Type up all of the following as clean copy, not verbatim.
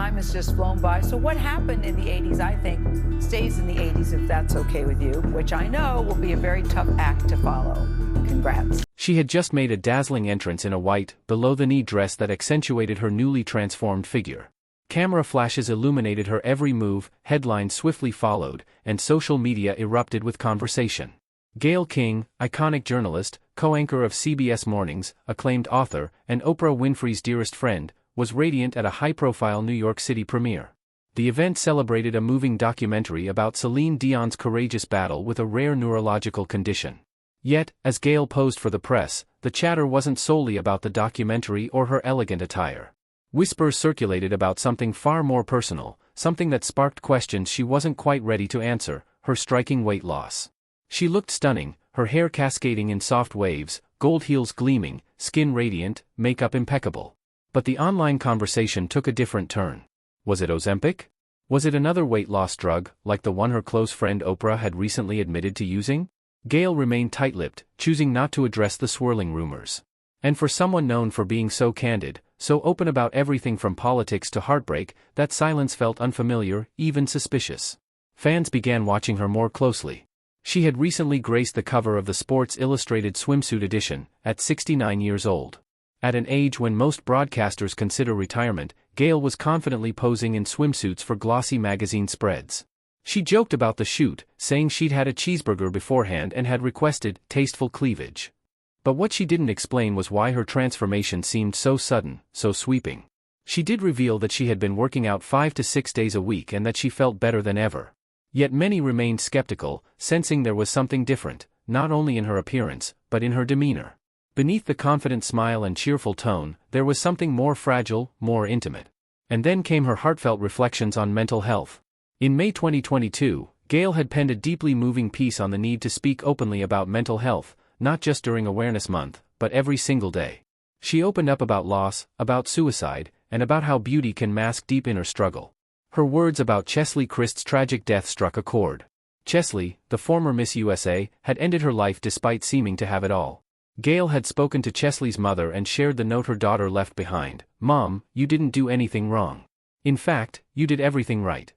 time has just flown by. So what happened in the 80s, I think, stays in the 80s, if that's okay with you, which I know will be a very tough act to follow. Congrats. She had just made a dazzling entrance in a white, below-the-knee dress that accentuated her newly transformed figure. Camera flashes illuminated her every move, headlines swiftly followed, and social media erupted with conversation. Gayle King, iconic journalist, co-anchor of CBS Mornings, acclaimed author, and Oprah Winfrey's dearest friend, was radiant at a high-profile New York City premiere. The event celebrated a moving documentary about Celine Dion's courageous battle with a rare neurological condition. Yet, as Gayle posed for the press, the chatter wasn't solely about the documentary or her elegant attire. Whispers circulated about something far more personal, something that sparked questions she wasn't quite ready to answer: her striking weight loss. She looked stunning, her hair cascading in soft waves, gold heels gleaming, skin radiant, makeup impeccable. But the online conversation took a different turn. Was it Ozempic? Was it another weight loss drug, like the one her close friend Oprah had recently admitted to using? Gayle remained tight-lipped, choosing not to address the swirling rumors. And for someone known for being so candid, so open about everything from politics to heartbreak, that silence felt unfamiliar, even suspicious. Fans began watching her more closely. She had recently graced the cover of the Sports Illustrated swimsuit edition, at 69 years old. At an age when most broadcasters consider retirement, Gayle was confidently posing in swimsuits for glossy magazine spreads. She joked about the shoot, saying she'd had a cheeseburger beforehand and had requested tasteful cleavage. But what she didn't explain was why her transformation seemed so sudden, so sweeping. She did reveal that she had been working out 5 to 6 days a week and that she felt better than ever. Yet many remained skeptical, sensing there was something different, not only in her appearance, but in her demeanor. Beneath the confident smile and cheerful tone, there was something more fragile, more intimate. And then came her heartfelt reflections on mental health. In May 2022, Gayle had penned a deeply moving piece on the need to speak openly about mental health, not just during Awareness Month, but every single day. She opened up about loss, about suicide, and about how beauty can mask deep inner struggle. Her words about Cheslie Kryst's tragic death struck a chord. Cheslie, the former Miss USA, had ended her life despite seeming to have it all. Gayle had spoken to Cheslie's mother and shared the note her daughter left behind: "Mom, you didn't do anything wrong. In fact, you did everything right."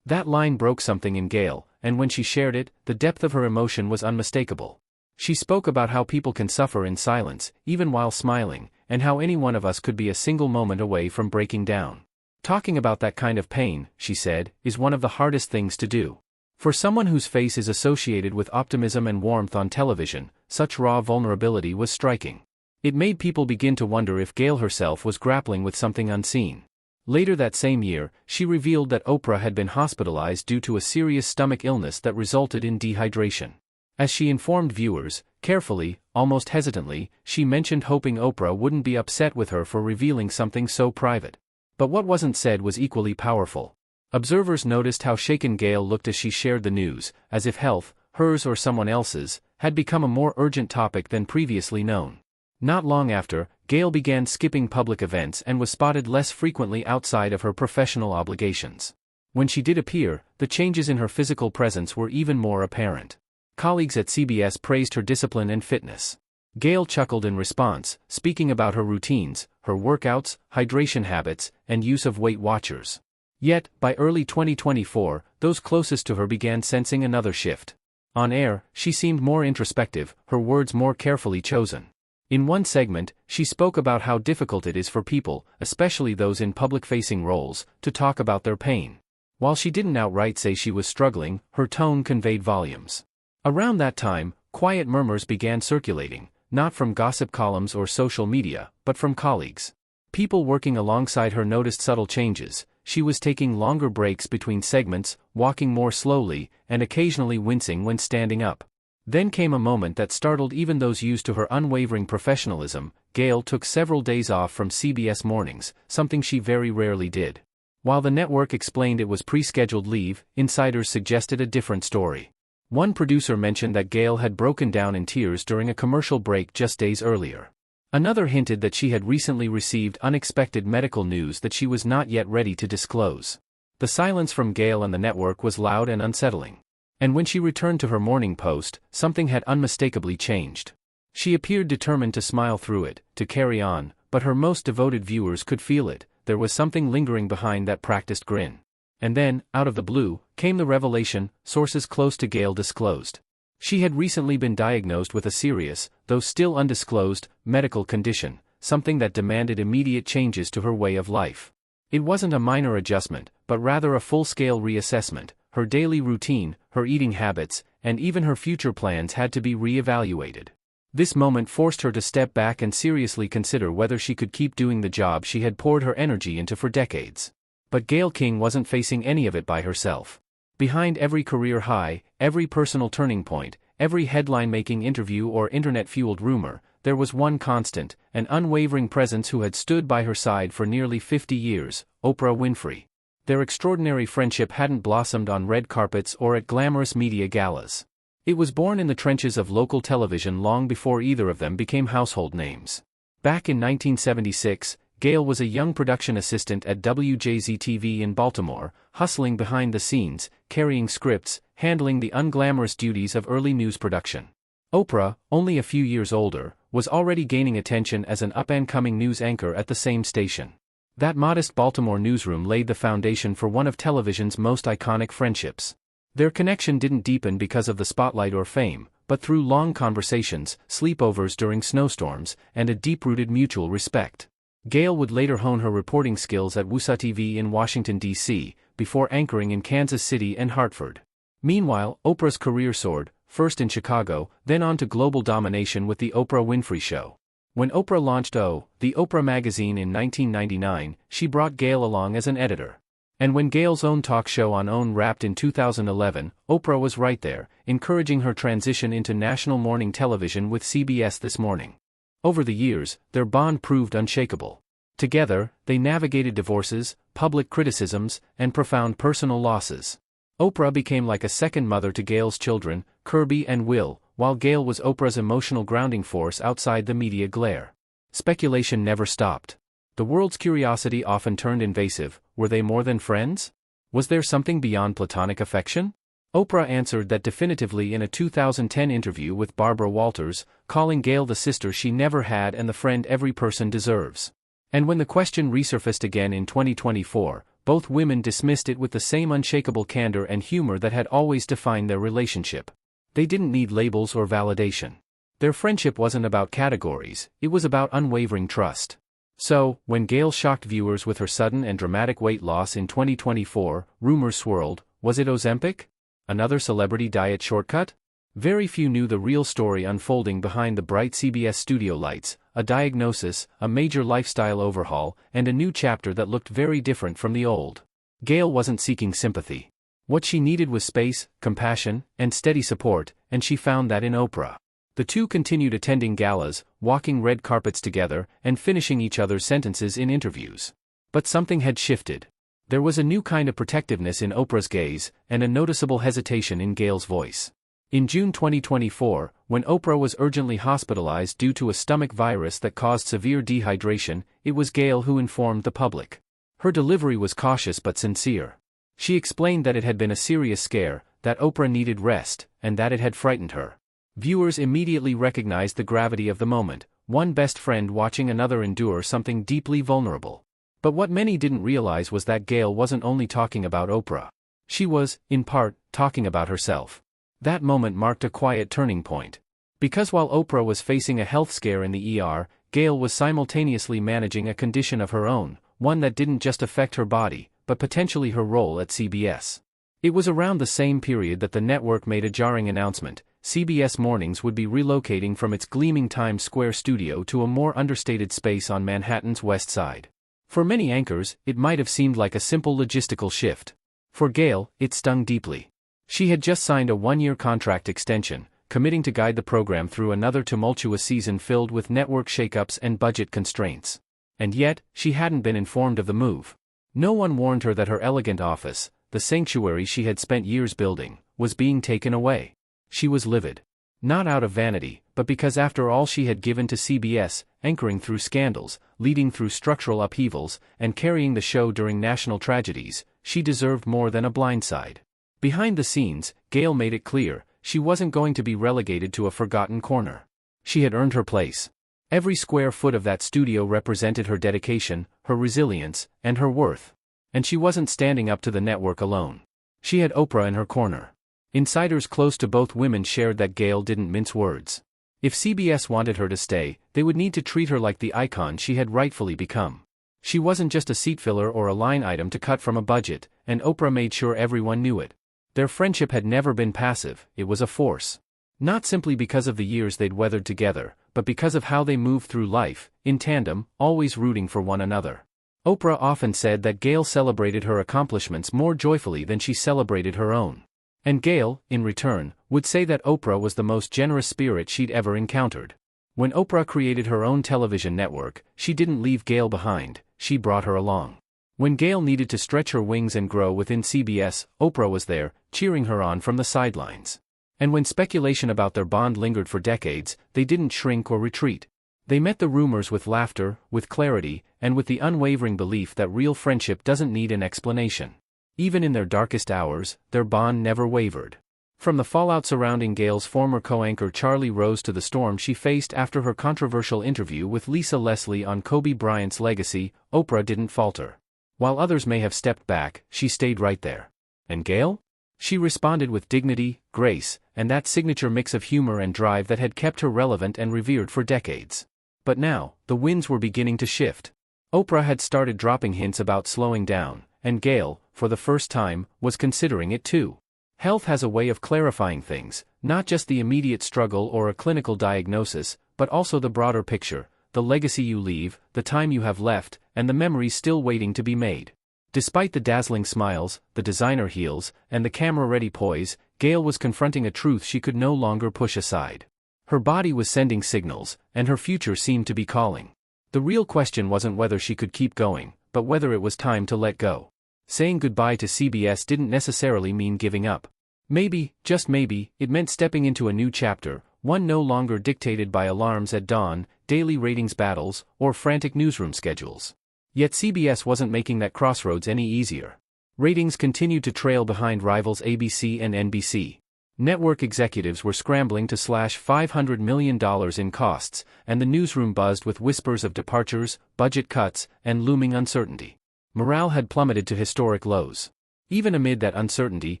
That line broke something in Gayle, and when she shared it, the depth of her emotion was unmistakable. She spoke about how people can suffer in silence, even while smiling, and how any one of us could be a single moment away from breaking down. Talking about that kind of pain, she said, is one of the hardest things to do. For someone whose face is associated with optimism and warmth on television, such raw vulnerability was striking. It made people begin to wonder if Gayle herself was grappling with something unseen. Later that same year, she revealed that Oprah had been hospitalized due to a serious stomach illness that resulted in dehydration. As she informed viewers, carefully, almost hesitantly, she mentioned hoping Oprah wouldn't be upset with her for revealing something so private. But what wasn't said was equally powerful. Observers noticed how shaken Gayle looked as she shared the news, as if health, hers or someone else's, had become a more urgent topic than previously known. Not long after, Gayle began skipping public events and was spotted less frequently outside of her professional obligations. When she did appear, the changes in her physical presence were even more apparent. Colleagues at CBS praised her discipline and fitness. Gayle chuckled in response, speaking about her routines, her workouts, hydration habits, and use of Weight Watchers. Yet, by early 2024, those closest to her began sensing another shift. On air, she seemed more introspective, her words more carefully chosen. In one segment, she spoke about how difficult it is for people, especially those in public-facing roles, to talk about their pain. While she didn't outright say she was struggling, her tone conveyed volumes. Around that time, quiet murmurs began circulating, not from gossip columns or social media, but from colleagues. People working alongside her noticed subtle changes. She was taking longer breaks between segments, walking more slowly, and occasionally wincing when standing up. Then came a moment that startled even those used to her unwavering professionalism. Gayle took several days off from CBS Mornings, something she very rarely did. While the network explained it was pre-scheduled leave, insiders suggested a different story. One producer mentioned that Gayle had broken down in tears during a commercial break just days earlier. Another hinted that she had recently received unexpected medical news that she was not yet ready to disclose. The silence from Gayle and the network was loud and unsettling. And when she returned to her morning post, something had unmistakably changed. She appeared determined to smile through it, to carry on, but her most devoted viewers could feel it. there was something lingering behind that practiced grin. And then, out of the blue, came the revelation, sources close to Gayle disclosed. She had recently been diagnosed with a serious, though still undisclosed, medical condition, something that demanded immediate changes to her way of life. It wasn't a minor adjustment, but rather a full-scale reassessment. Her daily routine, her eating habits, and even her future plans had to be re-evaluated. This moment forced her to step back and seriously consider whether she could keep doing the job she had poured her energy into for decades. But Gayle King wasn't facing any of it by herself. Behind every career high, every personal turning point, every headline-making interview or internet-fueled rumor, there was one constant, an unwavering presence who had stood by her side for nearly 50 years, Oprah Winfrey. Their extraordinary friendship hadn't blossomed on red carpets or at glamorous media galas. It was born in the trenches of local television long before either of them became household names. Back in 1976, Gayle was a young production assistant at WJZ-TV in Baltimore, hustling behind the scenes, carrying scripts, handling the unglamorous duties of early news production. Oprah, only a few years older, was already gaining attention as an up-and-coming news anchor at the same station. That modest Baltimore newsroom laid the foundation for one of television's most iconic friendships. Their connection didn't deepen because of the spotlight or fame, but through long conversations, sleepovers during snowstorms, and a deep-rooted mutual respect. Gayle would later hone her reporting skills at WUSA-TV in Washington, D.C., before anchoring in Kansas City and Hartford. Meanwhile, Oprah's career soared, first in Chicago, then on to global domination with The Oprah Winfrey Show. When Oprah launched the Oprah magazine in 1999, she brought Gayle along as an editor. And when Gayle's own talk show on OWN wrapped in 2011, Oprah was right there, encouraging her transition into national morning television with CBS This Morning. Over the years, their bond proved unshakable. Together, they navigated divorces, public criticisms, and profound personal losses. Oprah became like a second mother to Gayle's children, Kirby and Will, while Gayle was Oprah's emotional grounding force outside the media glare. Speculation never stopped. The world's curiosity often turned invasive. Were they more than friends? Was there something beyond platonic affection? Oprah answered that definitively in a 2010 interview with Barbara Walters, calling Gayle the sister she never had and the friend every person deserves. And when the question resurfaced again in 2024, both women dismissed it with the same unshakable candor and humor that had always defined their relationship. They didn't need labels or validation. Their friendship wasn't about categories, it was about unwavering trust. So, when Gayle shocked viewers with her sudden and dramatic weight loss in 2024, rumors swirled. Was it Ozempic? Another celebrity diet shortcut? Very few knew the real story unfolding behind the bright CBS studio lights, a diagnosis, a major lifestyle overhaul, and a new chapter that looked very different from the old. Gayle wasn't seeking sympathy. What she needed was space, compassion, and steady support, and she found that in Oprah. The two continued attending galas, walking red carpets together, and finishing each other's sentences in interviews. But something had shifted. There was a new kind of protectiveness in Oprah's gaze, and a noticeable hesitation in Gayle's voice. In June 2024, when Oprah was urgently hospitalized due to a stomach virus that caused severe dehydration, it was Gayle who informed the public. Her delivery was cautious but sincere. She explained that it had been a serious scare, that Oprah needed rest, and that it had frightened her. Viewers immediately recognized the gravity of the moment, one best friend watching another endure something deeply vulnerable. But what many didn't realize was that Gayle wasn't only talking about Oprah. She was, in part, talking about herself. That moment marked a quiet turning point. Because while Oprah was facing a health scare in the ER, Gayle was simultaneously managing a condition of her own, one that didn't just affect her body, but potentially her role at CBS. It was around the same period that the network made a jarring announcement. CBS Mornings would be relocating from its gleaming Times Square studio to a more understated space on Manhattan's West Side. For many anchors, it might have seemed like a simple logistical shift. For Gayle, it stung deeply. She had just signed a one-year contract extension, committing to guide the program through another tumultuous season filled with network shakeups and budget constraints. And yet, she hadn't been informed of the move. No one warned her that her elegant office, the sanctuary she had spent years building, was being taken away. She was livid. Not out of vanity, but because after all she had given to CBS, anchoring through scandals, leading through structural upheavals, and carrying the show during national tragedies, she deserved more than a blindside. Behind the scenes, Gayle made it clear, she wasn't going to be relegated to a forgotten corner. She had earned her place. Every square foot of that studio represented her dedication, her resilience, and her worth. And she wasn't standing up to the network alone. She had Oprah in her corner. Insiders close to both women shared that Gayle didn't mince words. If CBS wanted her to stay, they would need to treat her like the icon she had rightfully become. She wasn't just a seat filler or a line item to cut from a budget, and Oprah made sure everyone knew it. Their friendship had never been passive, it was a force. Not simply because of the years they'd weathered together, but because of how they moved through life, in tandem, always rooting for one another. Oprah often said that Gayle celebrated her accomplishments more joyfully than she celebrated her own. And Gayle, in return, would say that Oprah was the most generous spirit she'd ever encountered. When Oprah created her own television network, she didn't leave Gayle behind, she brought her along. When Gayle needed to stretch her wings and grow within CBS, Oprah was there, cheering her on from the sidelines. And when speculation about their bond lingered for decades, they didn't shrink or retreat. They met the rumors with laughter, with clarity, and with the unwavering belief that real friendship doesn't need an explanation. Even in their darkest hours, their bond never wavered. From the fallout surrounding Gayle's former co-anchor Charlie Rose to the storm she faced after her controversial interview with Lisa Leslie on Kobe Bryant's legacy, Oprah didn't falter. While others may have stepped back, she stayed right there. And Gayle? She responded with dignity, grace, and that signature mix of humor and drive that had kept her relevant and revered for decades. But now, the winds were beginning to shift. Oprah had started dropping hints about slowing down, and Gayle, for the first time, was considering it too. Health has a way of clarifying things, not just the immediate struggle or a clinical diagnosis, but also the broader picture, the legacy you leave, the time you have left, and the memories still waiting to be made. Despite the dazzling smiles, the designer heels, and the camera-ready poise, Gayle was confronting a truth she could no longer push aside. Her body was sending signals, and her future seemed to be calling. The real question wasn't whether she could keep going, but whether it was time to let go. Saying goodbye to CBS didn't necessarily mean giving up. Maybe, just maybe, it meant stepping into a new chapter, one no longer dictated by alarms at dawn, daily ratings battles, or frantic newsroom schedules. Yet CBS wasn't making that crossroads any easier. Ratings continued to trail behind rivals ABC and NBC. Network executives were scrambling to slash $500 million in costs, and the newsroom buzzed with whispers of departures, budget cuts, and looming uncertainty. Morale had plummeted to historic lows. Even amid that uncertainty,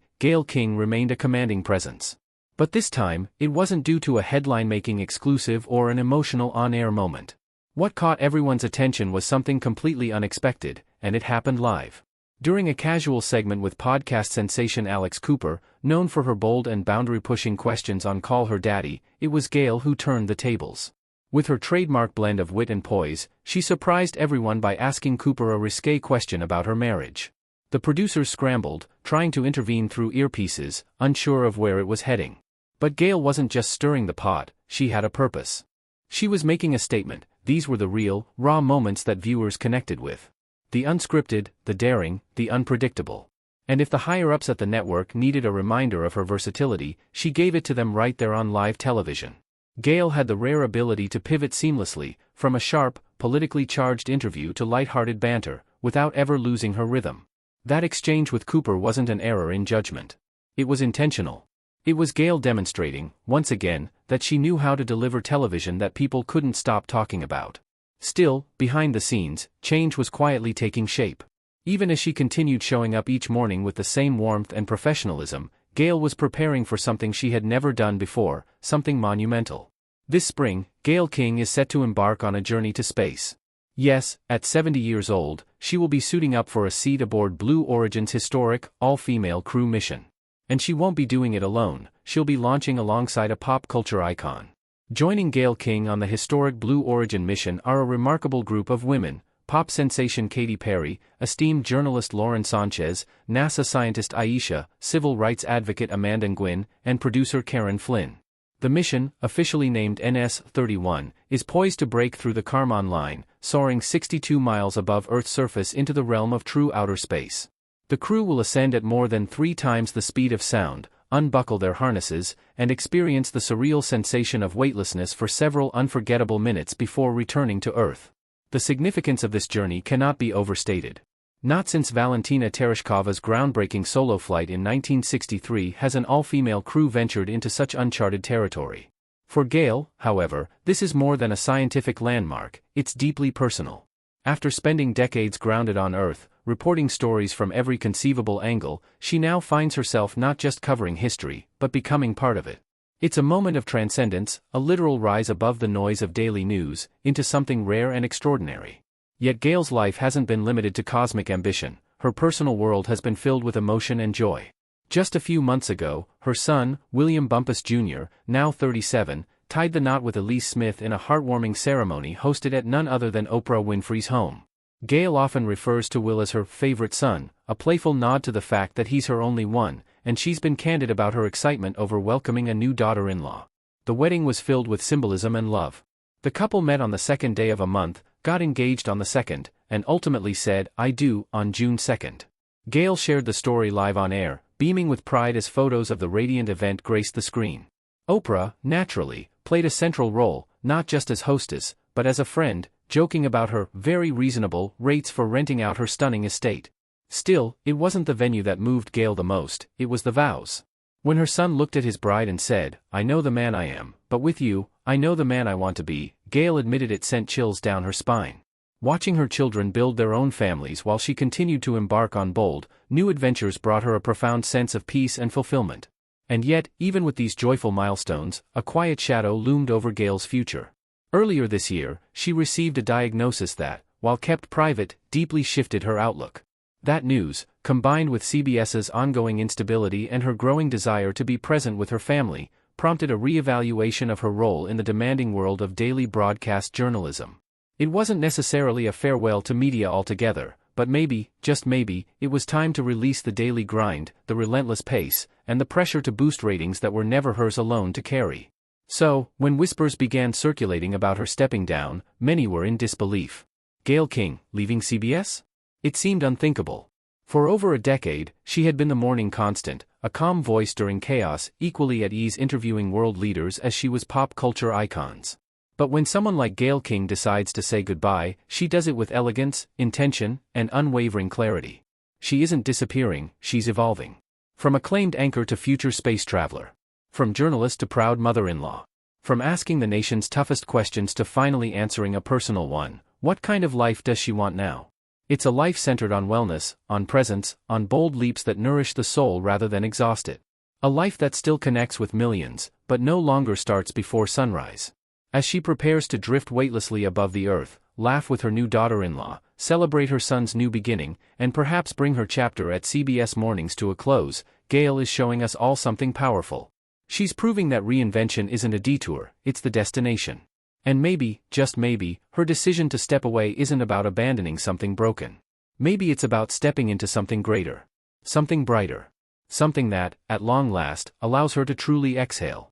Gayle King remained a commanding presence. But this time, it wasn't due to a headline-making exclusive or an emotional on-air moment. What caught everyone's attention was something completely unexpected, and it happened live. During a casual segment with podcast sensation Alex Cooper, known for her bold and boundary-pushing questions on Call Her Daddy, it was Gayle who turned the tables. With her trademark blend of wit and poise, she surprised everyone by asking Cooper a risque question about her marriage. The producers scrambled, trying to intervene through earpieces, unsure of where it was heading. But Gayle wasn't just stirring the pot, she had a purpose. She was making a statement. These were the real, raw moments that viewers connected with. The unscripted, the daring, the unpredictable. And if the higher-ups at the network needed a reminder of her versatility, she gave it to them right there on live television. Gayle had the rare ability to pivot seamlessly, from a sharp, politically charged interview to light-hearted banter, without ever losing her rhythm. That exchange with Cooper wasn't an error in judgment. It was intentional. It was Gayle demonstrating, once again, that she knew how to deliver television that people couldn't stop talking about. Still, behind the scenes, change was quietly taking shape. Even as she continued showing up each morning with the same warmth and professionalism, Gayle was preparing for something she had never done before, something monumental. This spring, Gayle King is set to embark on a journey to space. Yes, at 70 years old, she will be suiting up for a seat aboard Blue Origin's historic, all-female crew mission. And she won't be doing it alone, she'll be launching alongside a pop culture icon. Joining Gayle King on the historic Blue Origin mission are a remarkable group of women: pop sensation Katy Perry, esteemed journalist Lauren Sanchez, NASA scientist Aisha, civil rights advocate Amanda Nguyen, and producer Karen Flynn. The mission, officially named NS-31, is poised to break through the Kármán line, soaring 62 miles above Earth's surface into the realm of true outer space. The crew will ascend at more than 3 times the speed of sound, unbuckle their harnesses, and experience the surreal sensation of weightlessness for several unforgettable minutes before returning to Earth. The significance of this journey cannot be overstated. Not since Valentina Tereshkova's groundbreaking solo flight in 1963 has an all-female crew ventured into such uncharted territory. For Gayle, however, this is more than a scientific landmark, it's deeply personal. After spending decades grounded on Earth, reporting stories from every conceivable angle, she now finds herself not just covering history, but becoming part of it. It's a moment of transcendence, a literal rise above the noise of daily news, into something rare and extraordinary. Yet Gayle's life hasn't been limited to cosmic ambition, her personal world has been filled with emotion and joy. Just a few months ago, her son, William Bumpus Jr., now 37, tied the knot with Elise Smith in a heartwarming ceremony hosted at none other than Oprah Winfrey's home. Gayle often refers to Will as her favorite son, a playful nod to the fact that he's her only one, and she's been candid about her excitement over welcoming a new daughter-in-law. The wedding was filled with symbolism and love. The couple met on the second day of a month, got engaged on the second, and ultimately said, "I do," on June 2nd. Gayle shared the story live on air, beaming with pride as photos of the radiant event graced the screen. Oprah, naturally, played a central role, not just as hostess, but as a friend, joking about her very reasonable rates for renting out her stunning estate. Still, it wasn't the venue that moved Gayle the most, it was the vows. When her son looked at his bride and said, "I know the man I am, but with you, I know the man I want to be," Gayle admitted it sent chills down her spine. Watching her children build their own families while she continued to embark on bold, new adventures brought her a profound sense of peace and fulfillment. And yet, even with these joyful milestones, a quiet shadow loomed over Gayle's future. Earlier this year, she received a diagnosis that, while kept private, deeply shifted her outlook. That news, combined with CBS's ongoing instability and her growing desire to be present with her family, prompted a re-evaluation of her role in the demanding world of daily broadcast journalism. It wasn't necessarily a farewell to media altogether, but maybe, just maybe, it was time to release the daily grind, the relentless pace, and the pressure to boost ratings that were never hers alone to carry. So, when whispers began circulating about her stepping down, many were in disbelief. Gayle King, leaving CBS? It seemed unthinkable. For over a decade, she had been the morning constant, a calm voice during chaos, equally at ease interviewing world leaders as she was pop culture icons. But when someone like Gayle King decides to say goodbye, she does it with elegance, intention, and unwavering clarity. She isn't disappearing, she's evolving. From acclaimed anchor to future space traveler. From journalist to proud mother-in-law. From asking the nation's toughest questions to finally answering a personal one, what kind of life does she want now? It's a life centered on wellness, on presence, on bold leaps that nourish the soul rather than exhaust it. A life that still connects with millions, but no longer starts before sunrise. As she prepares to drift weightlessly above the earth, laugh with her new daughter-in-law, celebrate her son's new beginning, and perhaps bring her chapter at CBS Mornings to a close, Gayle is showing us all something powerful. She's proving that reinvention isn't a detour, it's the destination. And maybe, just maybe, her decision to step away isn't about abandoning something broken. Maybe it's about stepping into something greater. Something brighter. Something that, at long last, allows her to truly exhale.